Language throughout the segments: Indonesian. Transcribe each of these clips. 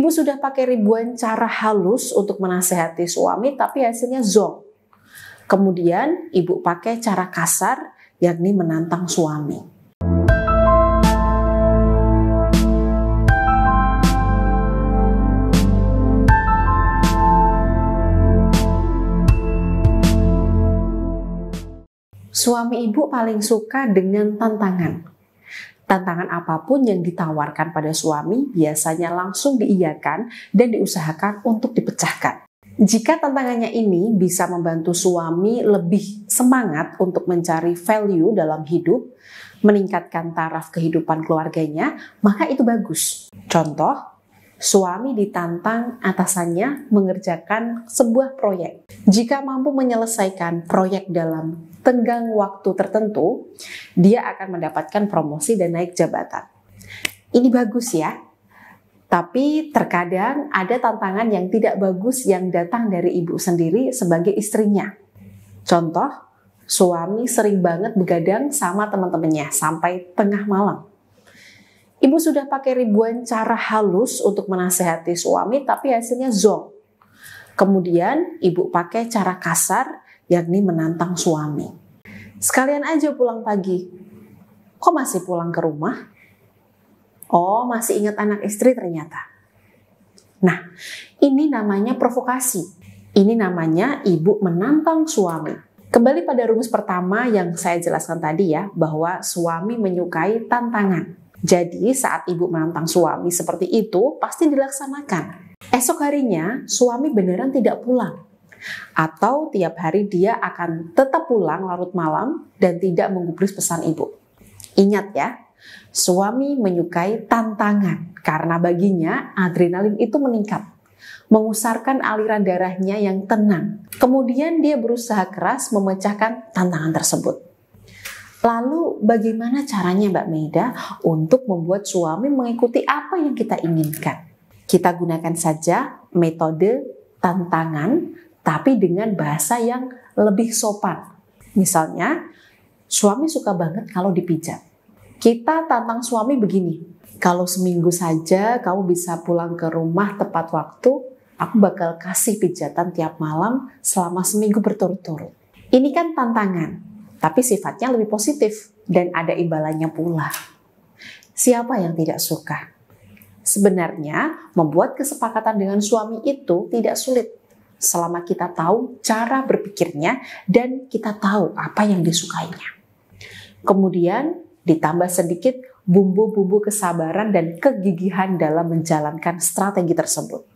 Ibu sudah pakai ribuan cara halus untuk menasehati suami, tapi hasilnya zonk. Kemudian ibu pakai cara kasar, yakni menantang suami. Suami ibu paling suka dengan tantangan. Tantangan apapun yang ditawarkan pada suami biasanya langsung diiyakan dan diusahakan untuk dipecahkan. Jika tantangannya ini bisa membantu suami lebih semangat untuk mencari value dalam hidup, meningkatkan taraf kehidupan keluarganya, maka itu bagus. Contoh, suami ditantang atasannya mengerjakan sebuah proyek. Jika mampu menyelesaikan proyek dalam tenggang waktu tertentu, dia akan mendapatkan promosi dan naik jabatan. Ini bagus ya. Tapi terkadang ada tantangan yang tidak bagus yang datang dari ibu sendiri sebagai istrinya. Contoh, suami sering banget begadang sama teman-temannya sampai tengah malam. Ibu sudah pakai ribuan cara halus untuk menasehati suami, tapi hasilnya zonk. Kemudian ibu pakai cara kasar, yakni menantang suami. Sekalian aja pulang pagi. Kok masih pulang ke rumah? Oh, masih ingat anak istri ternyata. Nah, ini namanya provokasi. Ini namanya ibu menantang suami. Kembali pada rumus pertama yang saya jelaskan tadi ya, bahwa suami menyukai tantangan. Jadi saat ibu menantang suami seperti itu, pasti dilaksanakan. Esok harinya, suami beneran tidak pulang. Atau tiap hari dia akan tetap pulang larut malam dan tidak menggubris pesan ibu. Ingat ya, suami menyukai tantangan karena baginya adrenalin itu meningkat. Mengusarkan aliran darahnya yang tenang. Kemudian dia berusaha keras memecahkan tantangan tersebut. Lalu bagaimana caranya Mbak Maida untuk membuat suami mengikuti apa yang kita inginkan? Kita gunakan saja metode tantangan, tapi dengan bahasa yang lebih sopan. Misalnya, suami suka banget kalau dipijat. Kita tantang suami begini, kalau seminggu saja kamu bisa pulang ke rumah tepat waktu, aku bakal kasih pijatan tiap malam selama seminggu berturut-turut. Ini kan tantangan, tapi sifatnya lebih positif dan ada imbalannya pula. Siapa yang tidak suka? Sebenarnya, membuat kesepakatan dengan suami itu tidak sulit selama kita tahu cara berpikirnya dan kita tahu apa yang disukainya. Kemudian ditambah sedikit bumbu-bumbu kesabaran dan kegigihan dalam menjalankan strategi tersebut.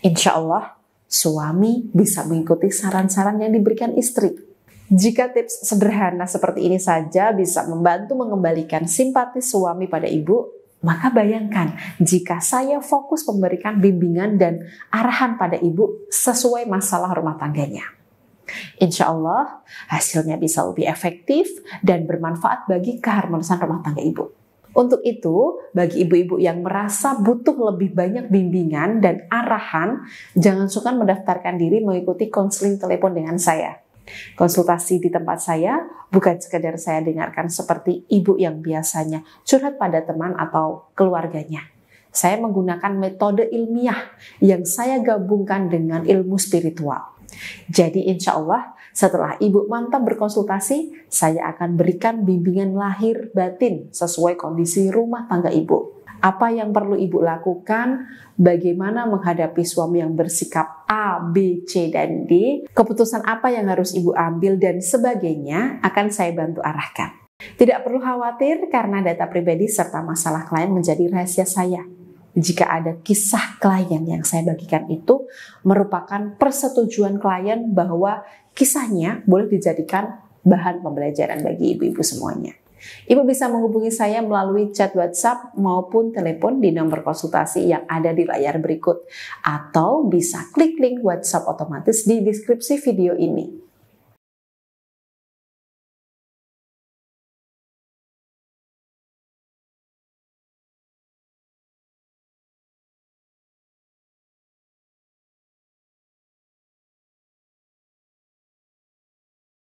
Insya Allah, suami bisa mengikuti saran-saran yang diberikan istri. Jika tips sederhana seperti ini saja bisa membantu mengembalikan simpati suami pada ibu, maka bayangkan jika saya fokus memberikan bimbingan dan arahan pada ibu sesuai masalah rumah tangganya. Insya Allah hasilnya bisa lebih efektif dan bermanfaat bagi keharmonisan rumah tangga ibu. Untuk itu, bagi ibu-ibu yang merasa butuh lebih banyak bimbingan dan arahan, jangan sungkan mendaftarkan diri mengikuti konseling telepon dengan saya. Konsultasi di tempat saya bukan sekedar saya dengarkan seperti ibu yang biasanya curhat pada teman atau keluarganya. Saya menggunakan metode ilmiah yang saya gabungkan dengan ilmu spiritual. Jadi insya Allah setelah ibu mantap berkonsultasi, saya akan berikan bimbingan lahir batin sesuai kondisi rumah tangga ibu. Apa yang perlu ibu lakukan, bagaimana menghadapi suami yang bersikap A, B, C, dan D, keputusan apa yang harus ibu ambil, dan sebagainya akan saya bantu arahkan. Tidak perlu khawatir karena data pribadi serta masalah klien menjadi rahasia saya. Jika ada kisah klien yang saya bagikan itu merupakan persetujuan klien bahwa kisahnya boleh dijadikan bahan pembelajaran bagi ibu-ibu semuanya. Ibu bisa menghubungi saya melalui chat WhatsApp maupun telepon di nomor konsultasi yang ada di layar berikut. Atau bisa klik link WhatsApp otomatis di deskripsi video ini.